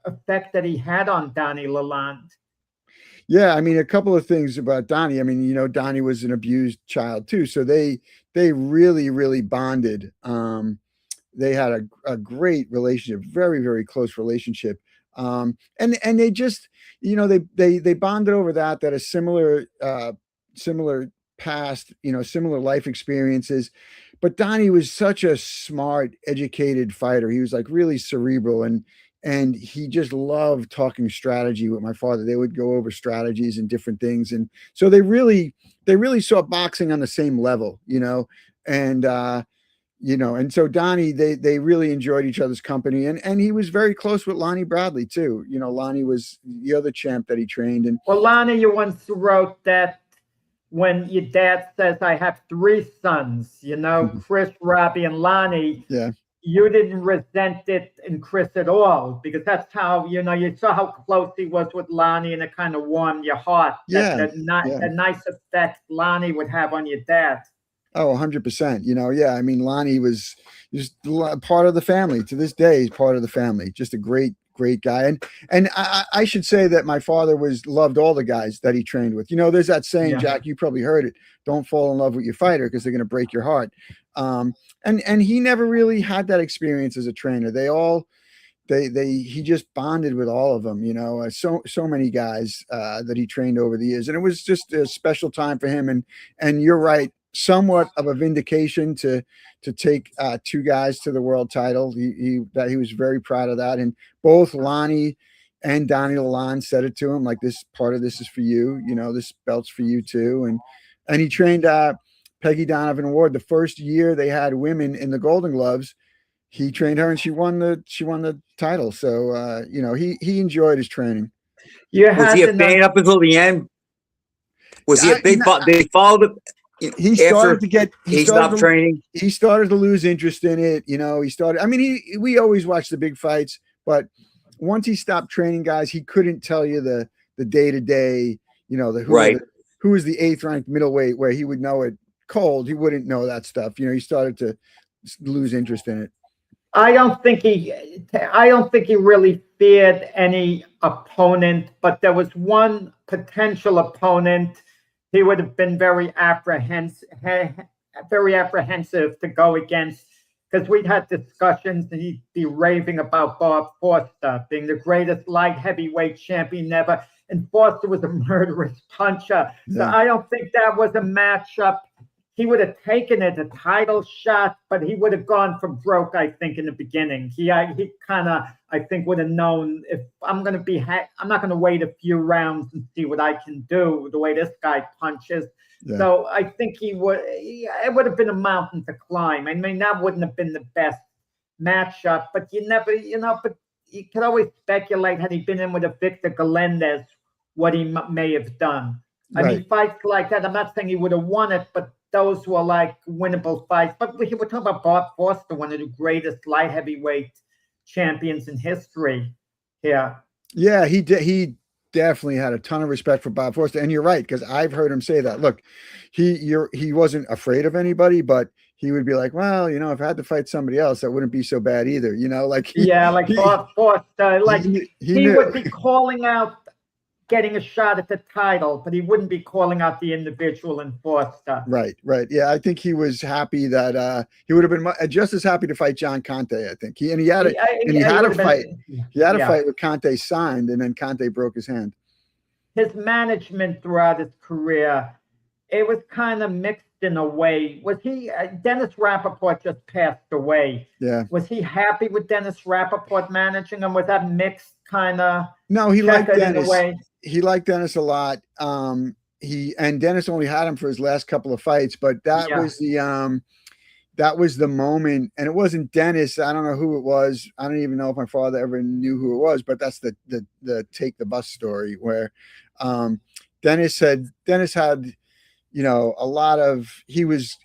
Effect that he had on Donnie Lalonde. Yeah, I mean, a couple of things about Donnie. I mean, Donnie was an abused child too, so they really, really bonded. They had a great relationship, very, very close relationship. And they just, they bonded over that a similar past, similar life experiences. But Donnie was such a smart, educated fighter. He was like really cerebral, and he just loved talking strategy with my father. They would go over strategies and different things. And so they really saw boxing on the same level, and so Donnie, they really enjoyed each other's company, and he was very close with Lonnie Bradley too. Lonnie was the other champ that he trained. And well, Lonnie, you once wrote that when your dad says, I have 3 sons, Chris, Robbie, and Lonnie. Yeah. You didn't resent it in Chris at all, because that's how, you saw how close he was with Lonnie, and it kind of warmed your heart. The nice effect Lonnie would have on your dad. Oh, 100%. I mean, Lonnie was just part of the family. To this day, he's part of the family. Just a great guy. And I should say that my father loved all the guys that he trained with. There's that saying, Jack, you probably heard it: don't fall in love with your fighter, because they're going to break your heart. And he never really had that experience as a trainer. He just bonded with all of them, so many guys that he trained over the years. And it was just a special time for him. And you're right, somewhat of a vindication to take 2 guys to the world title. He was very proud of that. And both Lonnie and Donnie Lalonde said it to him, like, this part of this is for you, this belt's for you too. And he trained Peggy Donovan Ward. The first year they had women in the Golden Gloves, he trained her, and she won the title. So he enjoyed his training. Was he a fan up until the end? Was he? They followed it. He started to get. He stopped training. He started to lose interest in it. He started. I mean, we always watched the big fights, but once he stopped training guys, he couldn't tell you the day-to-day. Who was the 8th ranked middleweight, where he would know it cold. He wouldn't know that stuff. He started to lose interest in it. I don't think he really feared any opponent, but there was one potential opponent he would have been very apprehensive to go against, because we'd had discussions and he'd be raving about Bob Foster being the greatest light heavyweight champion ever, and Foster was a murderous puncher. So I don't think that was a matchup he would have taken it, a title shot, but he would have gone for broke, I think, in the beginning. He kind of, I think, would have known, if I'm going to be, I'm not going to wait a few rounds and see what I can do the way this guy punches. Yeah. So I think it would have been a mountain to climb. I mean, that wouldn't have been the best matchup, but you never, but you could always speculate, had he been in with a Victor Galindez, what he may have done. I mean, fights like that, I'm not saying he would have won it, but those were like winnable fights. But we're talking about Bob Foster, one of the greatest light heavyweight champions in history here. Yeah, he definitely had a ton of respect for Bob Foster. And you're right, because I've heard him say that. Look, he wasn't afraid of anybody, but he would be like, well, if I had to fight somebody else, that wouldn't be so bad either. Like Bob Foster, like he would be calling out getting a shot at the title, but he wouldn't be calling out the individual in Foster. Right. Yeah, I think he was happy that he would have been just as happy to fight John Conte. I think he had a fight. He had a fight with Conte signed, and then Conte broke his hand. His management throughout his career, it was kind of mixed in a way. Was he? Dennis Rappaport just passed away. Yeah. Was he happy with Dennis Rappaport managing him? Was that mixed kind of? No, he liked Dennis. He liked Dennis a lot. And Dennis only had him for his last couple of fights, but that was the moment. And it wasn't Dennis. I don't know who it was. I don't even know if my father ever knew who it was, but that's the take the bus story where Dennis had a lot of, he was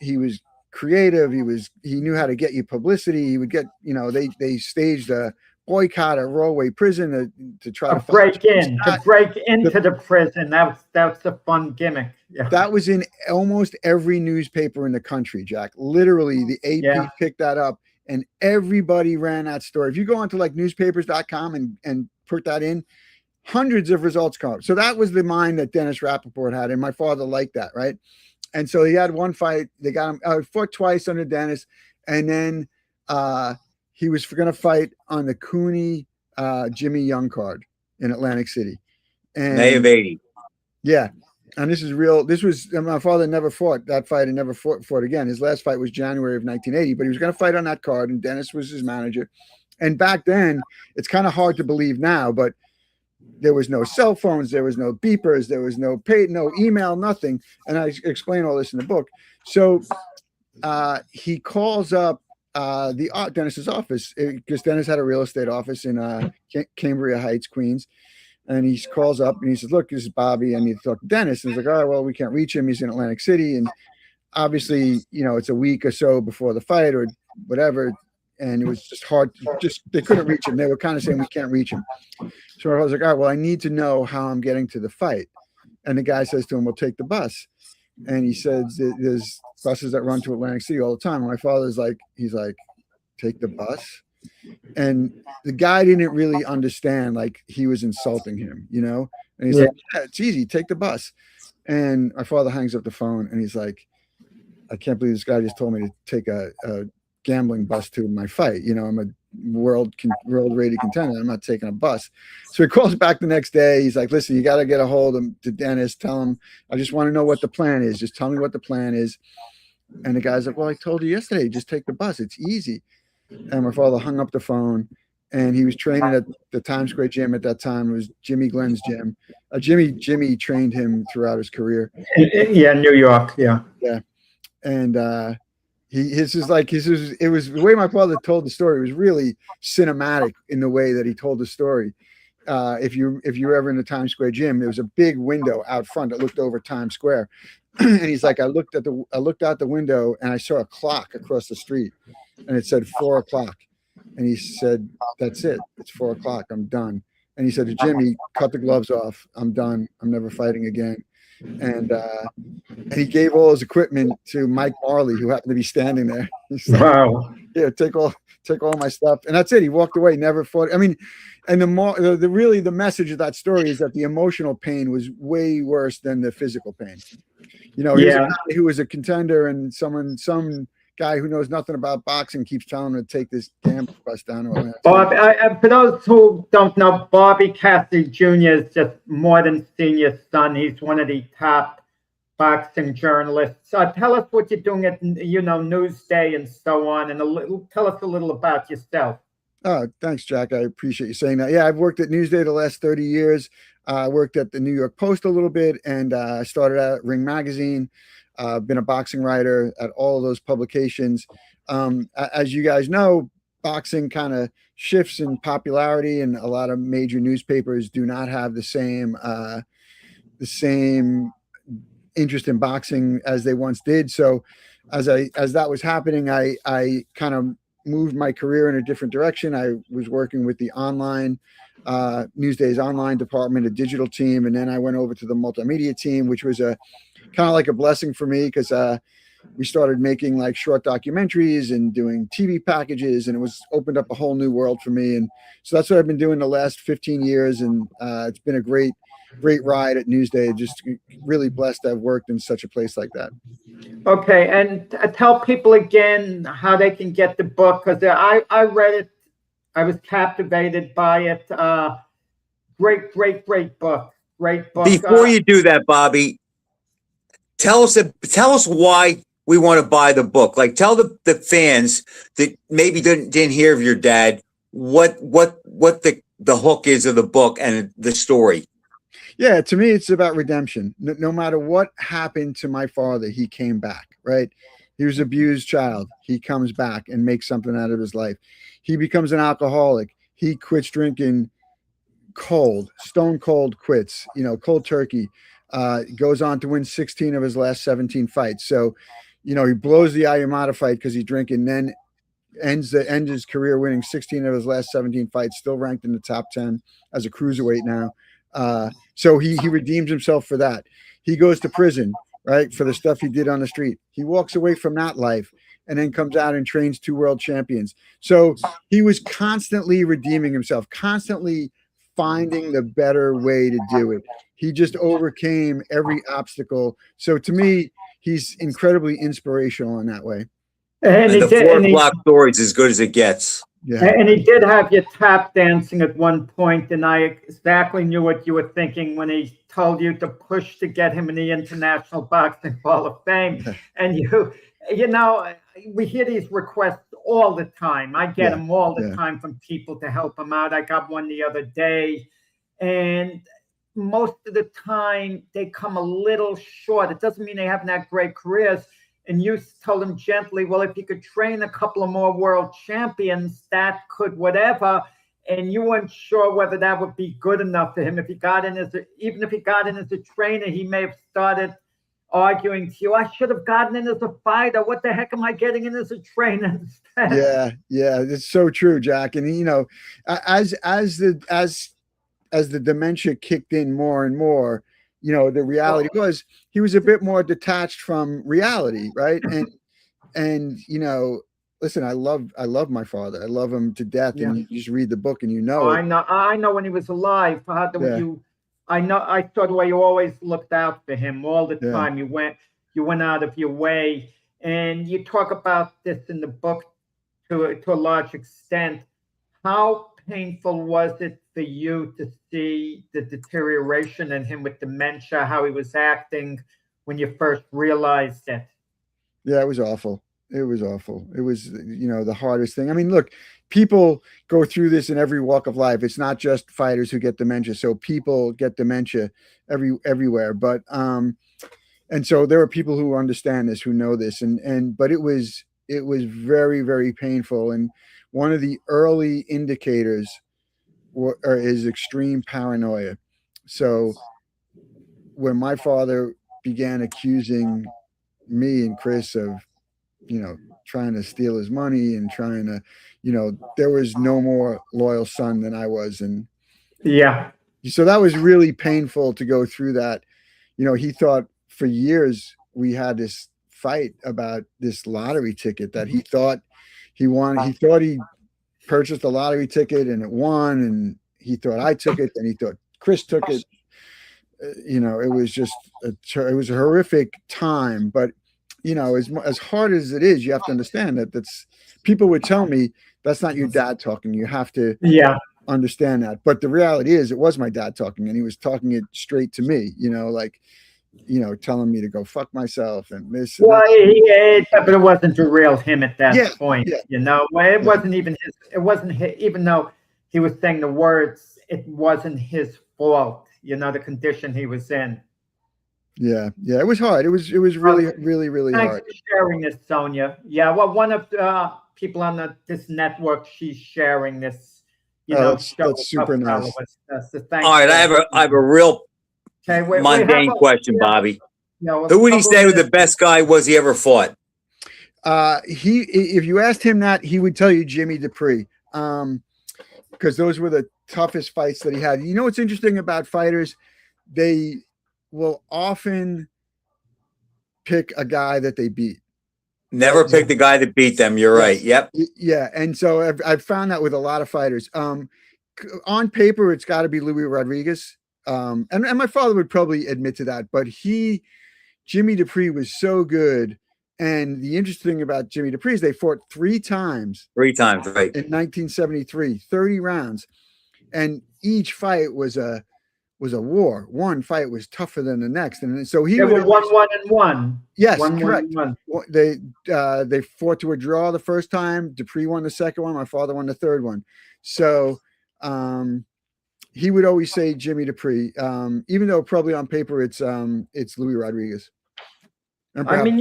creative. He knew how to get you publicity. He would get, they staged a boycott at Rollway Prison to try to break into the prison. That's a fun gimmick. Yeah. That was in almost every newspaper in the country, Jack. Literally, the AP picked that up, and everybody ran that story. If you go onto like newspapers.com and put that in, hundreds of results come up. So that was the mind that Dennis Rappaport had, and my father liked that, right? And so he had one fight. They got him fought twice under Dennis, and then he was going to fight on the Cooney Jimmy Young card in Atlantic City. And May of 80. Yeah. And this is real. This was, my father never fought that fight and never fought again. His last fight was January of 1980, but he was going to fight on that card, and Dennis was his manager. And back then, it's kind of hard to believe now, but there was no cell phones, there was no beepers, there was no email, nothing. And I explain all this in the book. So he calls up Dennis's office, because Dennis had a real estate office in Cambria Heights, Queens. And he calls up and he says, look, this is Bobby. I need to talk to Dennis. And he's like, oh, well, we can't reach him. He's in Atlantic City. And obviously, it's a week or so before the fight or whatever. And it was just hard. They couldn't reach him. They were kind of saying, we can't reach him. So I was like, all right, well, I need to know how I'm getting to the fight. And the guy says to him, well, take the bus. And he says, there's buses that run to Atlantic City all the time. And my father's like, he's like, take the bus. And the guy didn't really understand, like he was insulting him, and he's like, yeah, it's easy, take the bus. And my father hangs up the phone and he's like, I can't believe this guy just told me to take a gambling bus to my fight. I'm a world rated contender. I'm not taking a bus. So he calls back the next day. He's like, listen, you got to get a hold of Dennis. Tell him, I just want to know what the plan is. Just tell me what the plan is. And the guy's like, well, I told you yesterday, just take the bus. It's easy. And my father hung up the phone, and he was training at the Times Square gym at that time. It was Jimmy Glenn's gym. Jimmy trained him throughout his career. Yeah, New York. Yeah. Yeah. And it was the way my father told the story was really cinematic in the way that he told the story. If you're ever in the Times Square gym, there was a big window out front that looked over Times Square. And he's like, I looked out the window and I saw a clock across the street, and it said 4 o'clock. And he said, that's it. It's 4 o'clock. I'm done. And he said to Jimmy, cut the gloves off. I'm done. I'm never fighting again. And he gave all his equipment to Mike Marley, who happened to be standing there. He's like, wow. Yeah, take all my stuff. And that's it. He walked away, never fought. I mean, and the message of that story is that the emotional pain was way worse than the physical pain. He was a guy who was a contender, and some guy who knows nothing about boxing keeps telling him to take this gambling bus down to Atlanta. Bob, for those who don't know, Bobby Cassidy Jr. is just more than Senior's son. He's one of the top boxing journalist. Tell us what you're doing at, Newsday and so on, and tell us a little about yourself. Oh, thanks, Jack. I appreciate you saying that. Yeah, I've worked at Newsday the last 30 years. I worked at the New York Post a little bit, and I started out at Ring Magazine. Been a boxing writer at all of those publications. As you guys know, boxing kind of shifts in popularity, and a lot of major newspapers do not have the same interest in boxing as they once did. So as that was happening, I kind of moved my career in a different direction. I was working with the online Newsday's online department, a digital team, and then I went over to the multimedia team, which was a kind of like a blessing for me, because we started making like short documentaries and doing TV packages, and it was opened up a whole new world for me. And so that's what I've been doing the last 15 years. And it's been a great ride at Newsday. Just really blessed to have worked in such a place like that. Okay. And tell people again how they can get the book, because I read it. I was captivated by it. Great book. Great book. Before you do that, Bobby, tell us why we want to buy the book. Like, tell the fans that maybe didn't hear of your dad what the hook is of the book and the story. Yeah, to me, it's about redemption. No matter what happened to my father, he came back, right? He was an abused child. He comes back and makes something out of his life. He becomes an alcoholic. He quits drinking stone cold quits, cold turkey. Goes on to win 16 of his last 17 fights. So, he blows the Ayamata fight because he's drinking, then ends his career winning 16 of his last 17 fights, still ranked in the top 10 as a cruiserweight now. So he redeems himself for that. He goes to prison, right, for the stuff he did on the street. He walks away from that life and then comes out and trains 2 world champions. So he was constantly redeeming himself, constantly finding the better way to do it. He just overcame every obstacle. So to me, he's incredibly inspirational in that way. And the 4 o'clock story is as good as it gets. Yeah. And he did have you tap dancing at one point, and I exactly knew what you were thinking when he told you to push to get him in the International Boxing Hall of Fame. And we hear these requests all the time. I get them all the time from people to help them out. I got one the other day, and most of the time they come a little short. It doesn't mean they haven't had great careers. And you told him gently, well, if you could train a couple of more world champions, that could whatever. And you weren't sure whether that would be good enough for him. If he got in even if he got in as a trainer, he may have started arguing to you, I should have gotten in as a fighter. What the heck am I getting in as a trainer instead? Yeah, it's so true, Jack. And as the dementia kicked in more and more, the reality was he was a bit more detached from reality, right? And listen, I love my father. I love him to death. Yeah. And you just read the book and I know when he was alive. I saw the way you always looked out for him all the time. You went out of your way, and you talk about this in the book to a large extent. How painful was it for you to see the deterioration in him with dementia, how he was acting when you first realized it? Yeah, it was awful. It was awful. It was, the hardest thing. I mean, look, people go through this in every walk of life. It's not just fighters who get dementia. So people get dementia everywhere. But, and so there are people who understand this, who know this, but it was very, very painful. And one of the early indicators is extreme paranoia. So when my father began accusing me and Chris of, trying to steal his money and trying to, there was no more loyal son than I was. And so that was really painful to go through that. He thought for years we had this fight about this lottery ticket that he thought he won. He thought he purchased a lottery ticket and it won, and he thought I took it, and he thought Chris took it. It was just it was a horrific time. But as hard as it is, you have to understand that people would tell me that's not your dad talking. You have to understand that. But the reality is, it was my dad talking, and he was talking it straight to me. telling me to go fuck myself and this. And Well, that. but it wasn't the real him at that point. Yeah. It wasn't even his. It wasn't his, even though he was saying the words. It wasn't his fault. The condition he was in. Yeah. It was hard. It was really, really, really Thanks hard. for sharing this, Sonia. Yeah, well, one of the people on this network, she's sharing this. That's super nice. So thanks. All right, I have a real mundane question, Bobby. Who would he say was the best guy was he ever fought? If you asked him that, he would tell you Jimmy Dupree, because those were the toughest fights that he had. You know what's interesting about fighters? They will often pick a guy that they beat. Never pick the guy that beat them. You're right. Yep. Yeah, and so I've found that with a lot of fighters. On paper, it's got to be Louis Rodriguez, and my father would probably admit to that. But Jimmy Dupree was so good. And the interesting thing about Jimmy Dupree is they fought 3 times. 3 times, right? In 1973, 30 rounds, and each fight was a war. One fight was tougher than the next, and so he were 1-1-1. Yes, 1-1-1. Correct. They fought to a draw the first time. Dupree won the second one. My father won the third one. So he would always say Jimmy Dupree, even though probably on paper it's Louis Rodriguez. I mean,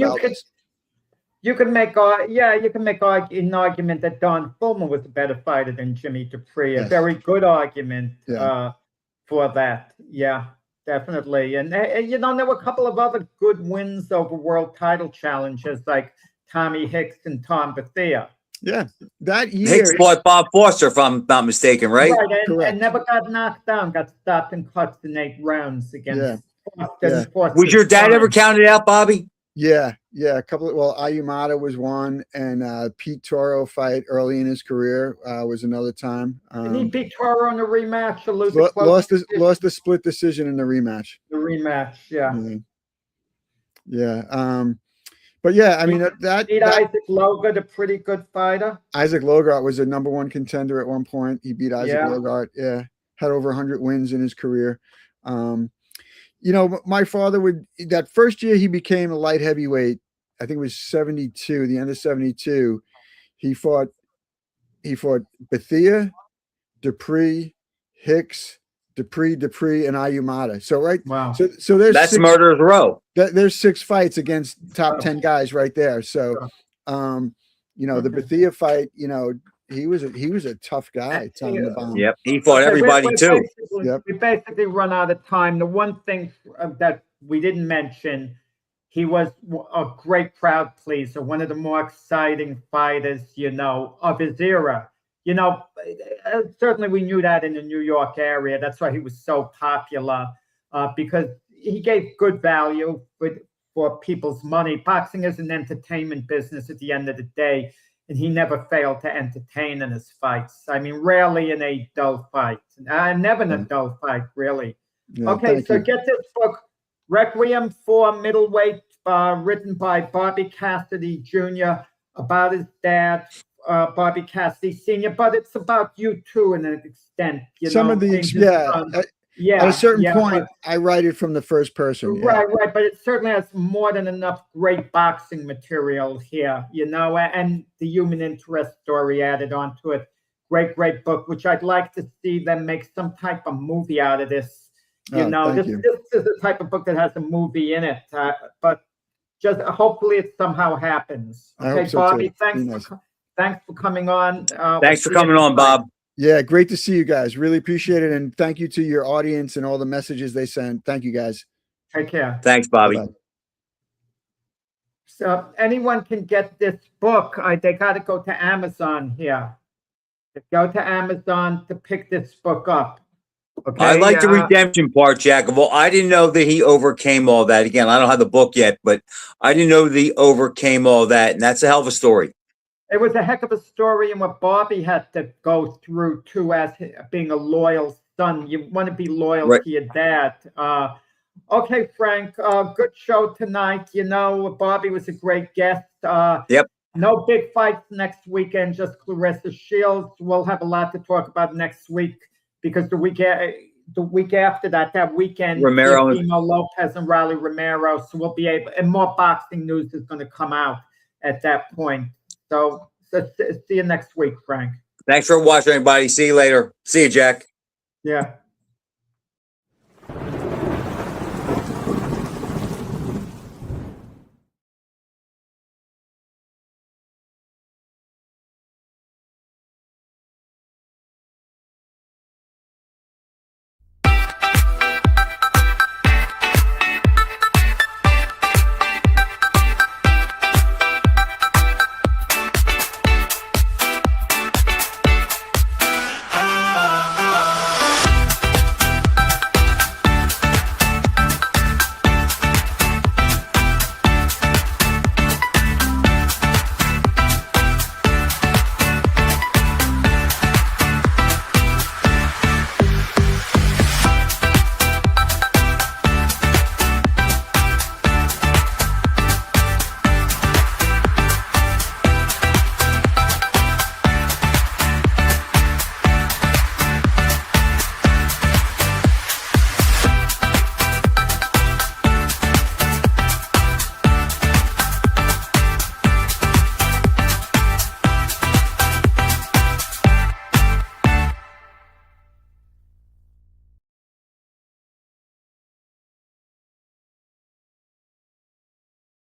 you can make an argument that Don Fulman was a better fighter than Jimmy Dupree. A very good argument for that. Yeah, definitely. And there were a couple of other good wins over world title challenges like Tommy Hicks and Tom Bethea. Yeah, that year Hicks fought Bob Foster, if I'm not mistaken, right? Right, and never got knocked down. Got stopped and cuts in 8 rounds against. Yeah. Was your dad ever counted out, Bobby? Yeah, a couple of Ayumata was one, and Pete Toro fight early in his career was another time. Did he beat Toro in the rematch or lose lost the split decision in the rematch. The rematch, yeah. But yeah, I mean that Isaac Logart, a pretty good fighter. Isaac Logart was a #1 contender at one point. He beat Isaac Logart. Yeah, had over 100 wins in his career. My father that first year he became a light heavyweight. I think it was 72, the end of 72. He fought Bethea, Dupree, Hicks, Dupree, and Ayumata. So wow. So there's that's Murderer's Row. There's 6 fights against top 10 guys right there. So, the Bethea fight, he was a tough guy. Yep, he fought everybody too. We basically run out of time. The one thing that we didn't mention, he was a great crowd pleaser, one of the more exciting fighters, of his era. Certainly we knew that in the New York area. That's why he was so popular, because he gave good value for people's money. Boxing is an entertainment business at the end of the day. And he never failed to entertain in his fights. I mean, rarely in a dull fight. Never in a dull fight, really. Yeah, okay, so get this book, Requiem for Middleweight, written by Bobby Cassidy Jr., about his dad, Bobby Cassidy Sr., but it's about you too, in an extent. Some of these, at a certain point, I write it from the first person. Right, but it certainly has more than enough great boxing material here, and the human interest story added onto it. Great book, which I'd like to see them make some type of movie out of this. This is the type of book that has a movie in it, but just hopefully it somehow happens. Okay, so Bobby, thanks for coming on. Thanks for coming on, Bob. Yeah, great to see you guys. Really appreciate it. And thank you to your audience and all the messages they sent. Thank you, guys. Take care. Thanks, Bobby. Bye-bye. So anyone can get this book. They got to go to Amazon here. Go to Amazon to pick this book up. Okay. I like the redemption part, Jack. Well, I didn't know that he overcame all that. Again, I don't have the book yet, but I didn't know that he overcame all that. And that's a hell of a story. It was a heck of a story, and what Bobby had to go through too, as being a loyal son. You want to be loyal to your dad. Okay, Frank, good show tonight. Bobby was a great guest. Yep. No big fights next weekend, just Clarissa Shields. We'll have a lot to talk about next week because the weekend, the week after that, that weekend, Romero. Teofimo Lopez and Raleigh Romero. So we'll be able, and more boxing news is going to come out at that point. So see you next week, Frank. Thanks for watching, everybody. See you later. See you, Jack. Yeah.